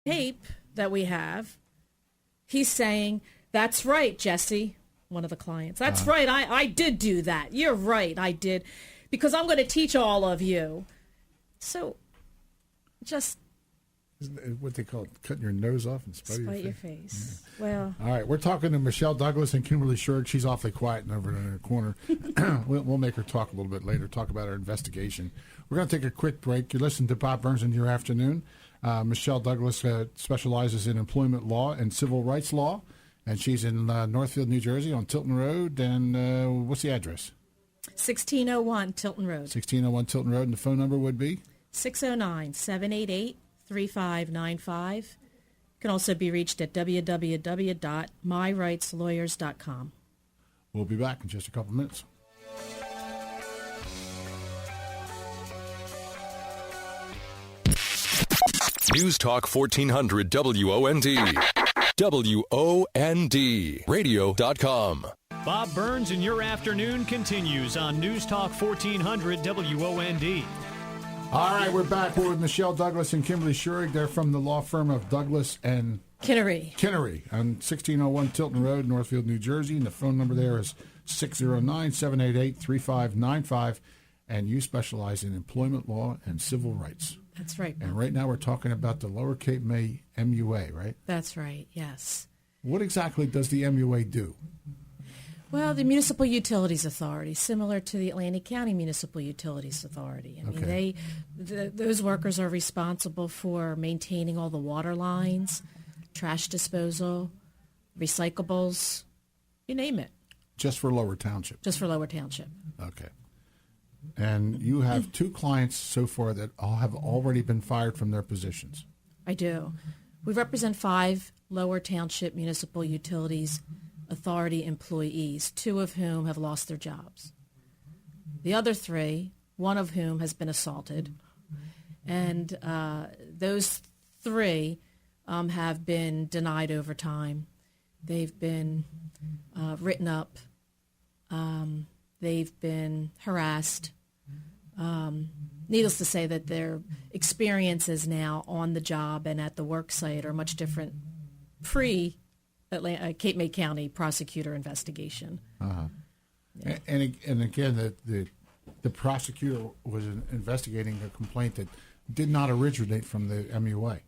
tape that we have, he's saying, "That's right, Jesse," one of the clients. "That's right, I did do that. You're right, I did. Because I'm going to teach all of you." So just... Isn't it what they call it, cutting your nose off and spite your face. Yeah. Well... All right, we're talking to Michelle Douglas and Kimberly Shurg. She's awfully quiet and over in the corner. We'll make her talk a little bit later, talk about our investigation. We're going to take a quick break. You're listening to Bob Burns in your afternoon. Michelle Douglas specializes in employment law and civil rights law, and she's in Northfield, New Jersey on Tilton Road. And what's the address? 1601 Tilton Road. 1601 Tilton Road, and the phone number would be? 609-788-3595. Can also be reached at www.myrightslawyers.com. We'll be back in just a couple minutes. News Talk 1400 WOND. WOND. Radio.com. Bob Burns in your afternoon continues on News Talk 1400 WOND. All right, we're back. We're with Michelle Douglas and Kimberly Shurg. They're from the law firm of Douglas and Kinnery on 1601 Tilton Road, Northfield, New Jersey. And the phone number there is 609-788-3595. And you specialize in employment law and civil rights. That's right. And right now we're talking about the Lower Cape May MUA, right? That's right, yes. What exactly does the MUA do? Well, the Municipal Utilities Authority, similar to the Atlantic County Municipal Utilities Authority. I mean, those workers are responsible for maintaining all the water lines, trash disposal, recyclables, you name it. Just for Lower Township? Just for Lower Township. Okay. And you have two clients so far that all have already been fired from their positions. I do. We represent 5 Lower Township Municipal Utilities Authority employees, 2 of whom have lost their jobs. The other 3, one of whom has been assaulted, and those 3 have been denied overtime. They've been written up. They've been harassed. Needless to say that their experiences now on the job and at the work site are much different Cape May County prosecutor investigation. Yeah. And again, the prosecutor was investigating a complaint that did not originate from the MUA.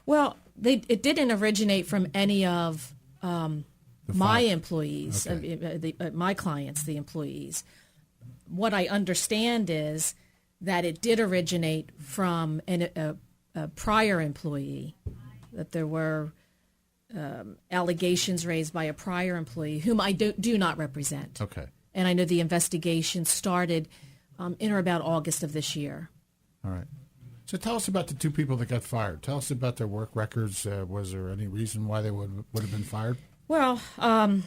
Well, it didn't originate from any of my employees, my clients, the employees. What I understand is that it did originate from a prior employee, that there were allegations raised by a prior employee whom I do not represent. Okay. And I know the investigation started in or about August of this year. All right. So tell us about the 2 people that got fired. Tell us about their work records. Was there any reason why they would have been fired? Well, I'm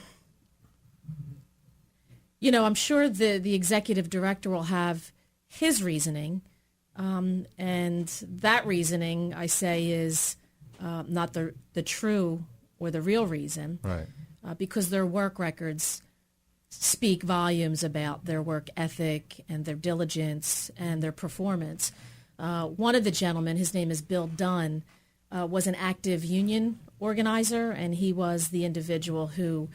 sure the executive director will have his reasoning, and that reasoning, I say, is not the true or the real reason, right? Because their work records speak volumes about their work ethic and their diligence and their performance. One of the gentlemen, his name is Bill Dunn, was an active union organizer, and he was the individual who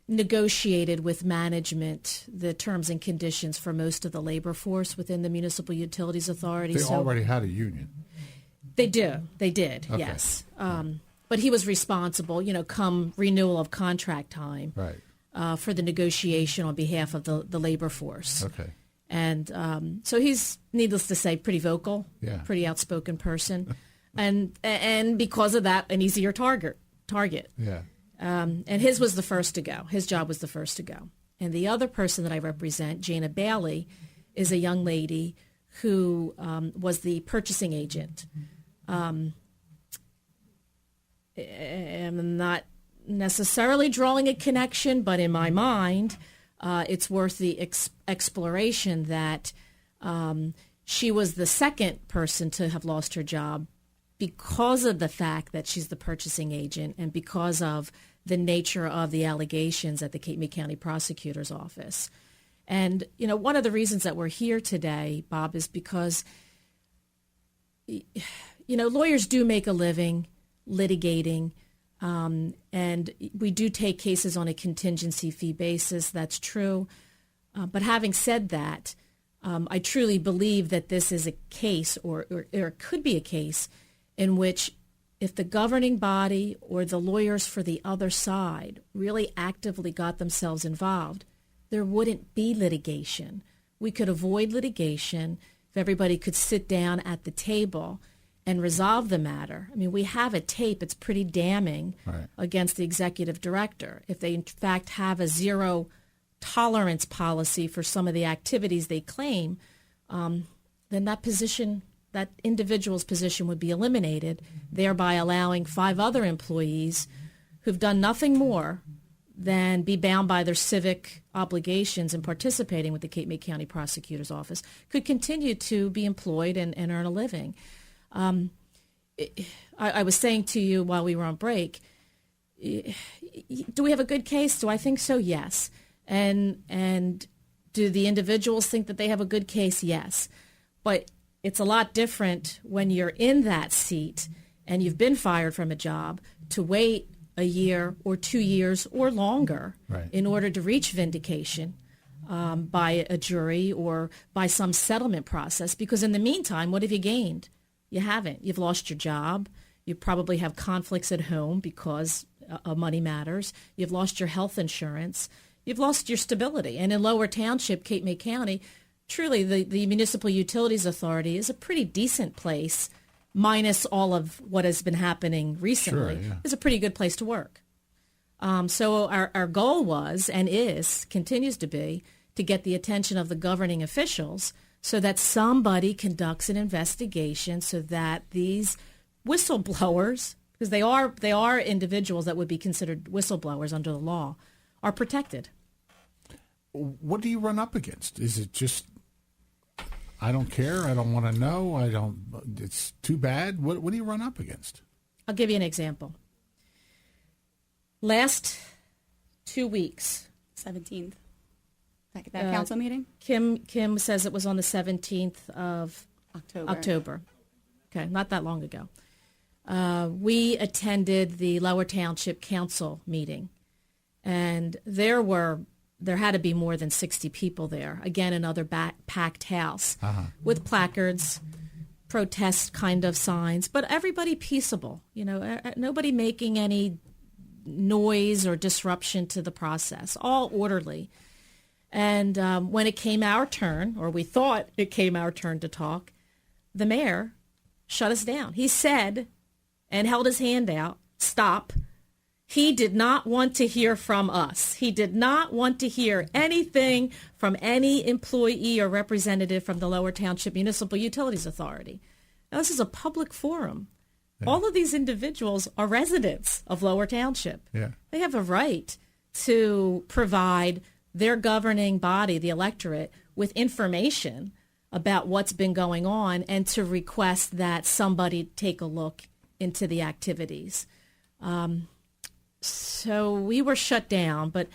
negotiated with management the terms and conditions for most of the labor force within the Municipal Utilities Authority. They already had a union. They did, okay. Yes. But he was responsible, come renewal of contract time, right, for the negotiation on behalf of the labor force. Okay. And so he's, needless to say, pretty vocal, pretty outspoken person, and because of that, an easier target. Yeah. And his was the first to go. His job was the first to go. And the other person that I represent, Jana Bailey, is a young lady who was the purchasing agent. I'm not necessarily drawing a connection, but in my mind, it's worth the exploration that she was the second person to have lost her job because of the fact that she's the purchasing agent and because of the nature of the allegations at the Cape May County Prosecutor's Office. And, one of the reasons that we're here today, Bob, is because, lawyers do make a living litigating, and we do take cases on a contingency fee basis. That's true. But having said that, I truly believe that this is a case, or it could be a case, in which if the governing body or the lawyers for the other side really actively got themselves involved, there wouldn't be litigation. We could avoid litigation if everybody could sit down at the table and resolve the matter. I mean, we have a tape. It's pretty damning against the executive director. If they, in fact, have a zero tolerance policy for some of the activities they claim, then that individual's position would be eliminated, thereby allowing 5 other employees who've done nothing more than be bound by their civic obligations in participating with the Cape May County Prosecutor's Office could continue to be employed and earn a living. I was saying to you while we were on break, do we have a good case? Do I think so? Yes. And do the individuals think that they have a good case? Yes. But it's a lot different when you're in that seat and you've been fired from a job to wait a year or 2 years or longer in order to reach vindication by a jury or by some settlement process. Because in the meantime, what have you gained? You haven't. You've lost your job. You probably have conflicts at home because money matters. You've lost your health insurance. You've lost your stability. And in Lower Township, Cape May County, truly the Municipal Utilities Authority is a pretty decent place, minus all of what has been happening recently. It's a pretty good place to work. So our goal was and continues to be, to get the attention of the governing officials so that somebody conducts an investigation so that these whistleblowers, because they are individuals that would be considered whistleblowers under the law, are protected. What do you run up against? Is it just, I don't care, I don't want to know, it's too bad? What do you run up against? I'll give you an example. Last 2 weeks. 17th. That council meeting? Kim says it was on the 17th of October. Okay, not that long ago. We attended the Lower Township Council meeting, and there had to be more than 60 people there. Again, another packed house with placards, protest kind of signs, but everybody peaceable. Nobody making any noise or disruption to the process. All orderly. And when it came our turn, or we thought it came our turn to talk, the mayor shut us down. He said, and held his hand out, stop. He did not want to hear from us. He did not want to hear anything from any employee or representative from the Lower Township Municipal Utilities Authority. Now, this is a public forum. Yeah. All of these individuals are residents of Lower Township. Yeah. They have a right to provide their governing body, the electorate, with information about what's been going on and to request that somebody take a look into the activities. So we were shut down, but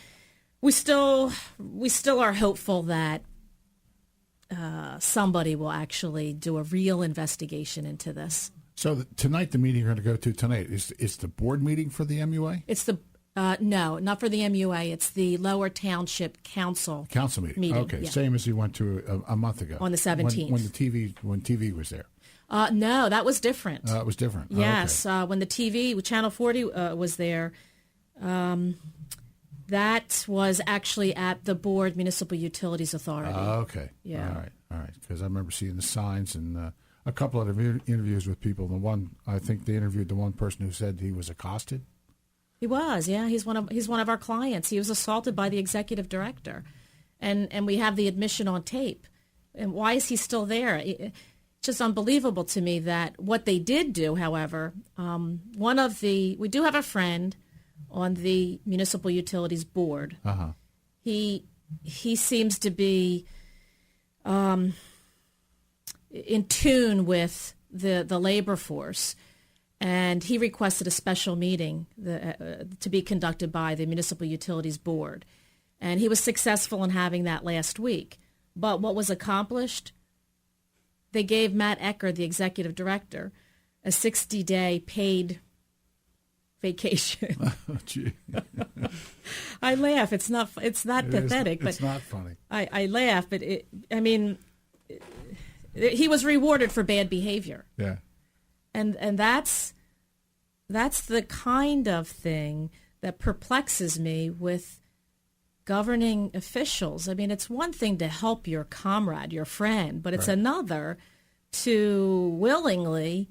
we still are hopeful that somebody will actually do a real investigation into this. So tonight, the meeting you're going to go to tonight is the board meeting for the MUA? It's the no, not for the MUA. It's the Lower Township Council meeting. Okay, yeah. Same as you went to a month ago on the 17th when TV was there. No, that was different. It was different. Yes, okay. When the TV, Channel 40 was there, that was actually at the Board Municipal Utilities Authority. Okay. Yeah. All right. Because I remember seeing the signs and a couple of interviews with people. The one, I think they interviewed the one person who said he was accosted. He was, yeah. He's one of our clients. He was assaulted by the executive director, and we have the admission on tape. And why is he still there? It's just unbelievable to me that what they did do. However, we do have a friend on the Municipal Utilities Board. He seems to be in tune with the labor force. And he requested a special meeting to be conducted by the Municipal Utilities Board. And he was successful in having that last week. But what was accomplished? They gave Matt Ecker, the executive director, a 60-day paid vacation. Oh, gee. I laugh. It's not pathetic, but it's not funny. I laugh, but he was rewarded for bad behavior. Yeah. And that's the kind of thing that perplexes me with governing officials. I mean, it's one thing to help your comrade, your friend, but it's another to willingly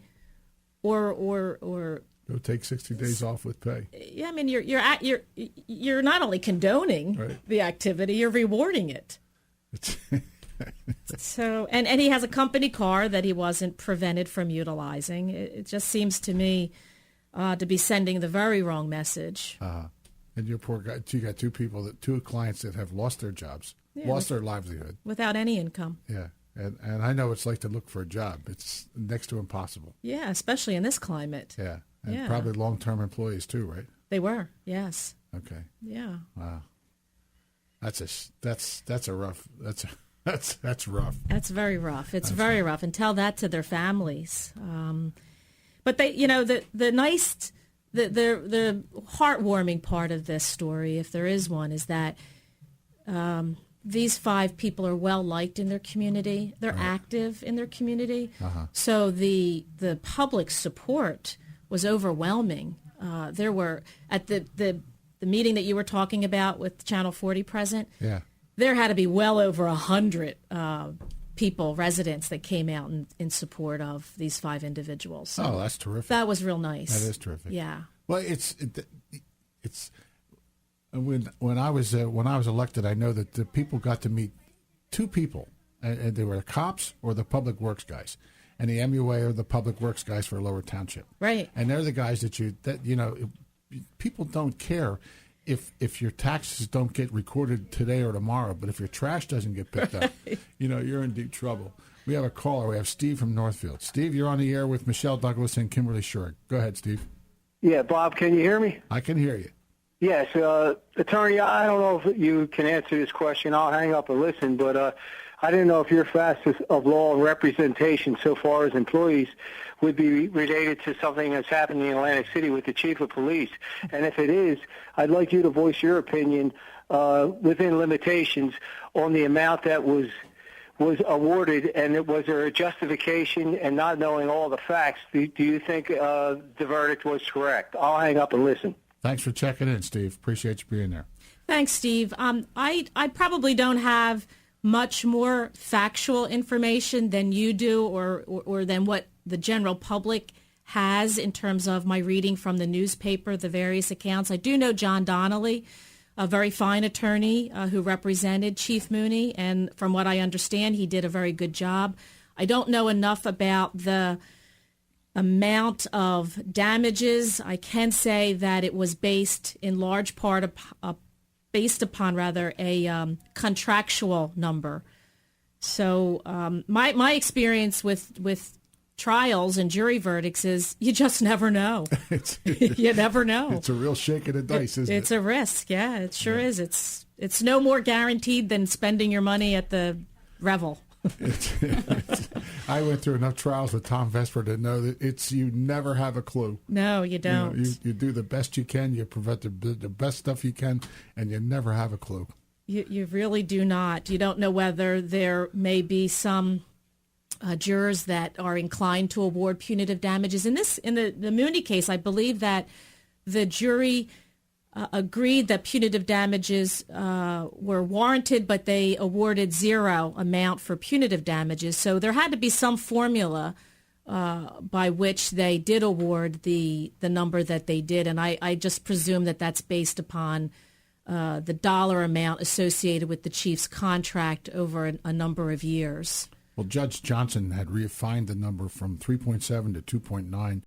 or Go take 60 days off with pay. yeah, I mean, you're not only condoning the activity, you're rewarding it. So, and he has a company car that he wasn't prevented from utilizing. It just seems to me to be sending the very wrong message. And your poor guy, you got two clients that have lost their jobs, lost their livelihood. Without any income. Yeah. And I know it's like to look for a job. It's next to impossible. Yeah, especially in this climate. Yeah. And probably long-term employees too, right? They were, yes. Okay. Yeah. Wow. That's rough. That's rough. That's very rough. It's very rough. And tell that to their families. But they, the nice, the heartwarming part of this story, if there is one, is that these 5 people are well liked in their community. They're active in their community. So the public support was overwhelming. There were at the meeting that you were talking about with Channel 40 present. Yeah. There had to be well over 100 people, residents, that came out in support of these 5 individuals. So that's terrific. that was real nice. That is terrific. Yeah. Well, it's when I was elected, I know that the people got to meet 2 people, and they were the cops or the public works guys, and the MUA or the public works guys for Lower Township. Right. And they're the guys that people don't care if your taxes don't get recorded today or tomorrow, but if your trash doesn't get picked up, you're in deep trouble. We have a caller. We have Steve from Northfield. Steve, you're on the air with Michelle Douglas and Kimberly Short. Go ahead, Steve. Yeah, Bob, can you hear me? I can hear you. Yes, Attorney, I don't know if you can answer this question. I'll hang up and listen, but I didn't know if your facet of law and representation so far as employees would be related to something that's happening in Atlantic City with the chief of police. And if it is, I'd like you to voice your opinion within limitations on the amount that was awarded, and was there a justification, and not knowing all the facts, do you think the verdict was correct? I'll hang up and listen. Thanks for checking in, Steve. Appreciate you being there. Thanks, Steve. I probably don't have much more factual information than you do or than what the general public has in terms of my reading from the newspaper, the various accounts. I do know John Donnelly, a very fine attorney who represented Chief Mooney, and from what I understand, he did a very good job. I don't know enough about the amount of damages. I can say that it was based in large part upon a contractual number. So my experience with trials and jury verdicts is you just never know. You never know. It's a real shake of the dice, isn't it? It's a risk. Yeah, it sure is. It's no more guaranteed than spending your money at the Revel. I went through enough trials with Tom Vesper to know that you never have a clue. No, you don't. You do the best you can. You prevent the best stuff you can, and you never have a clue. You really do not. You don't know whether there may be some jurors that are inclined to award punitive damages. In the Mooney case, I believe that the jury agreed that punitive damages were warranted, but they awarded zero amount for punitive damages. So there had to be some formula by which they did award the number that they did, and I just presume that that's based upon the dollar amount associated with the chief's contract over a number of years. Well, Judge Johnson had refined the number from 3.7 to 2.9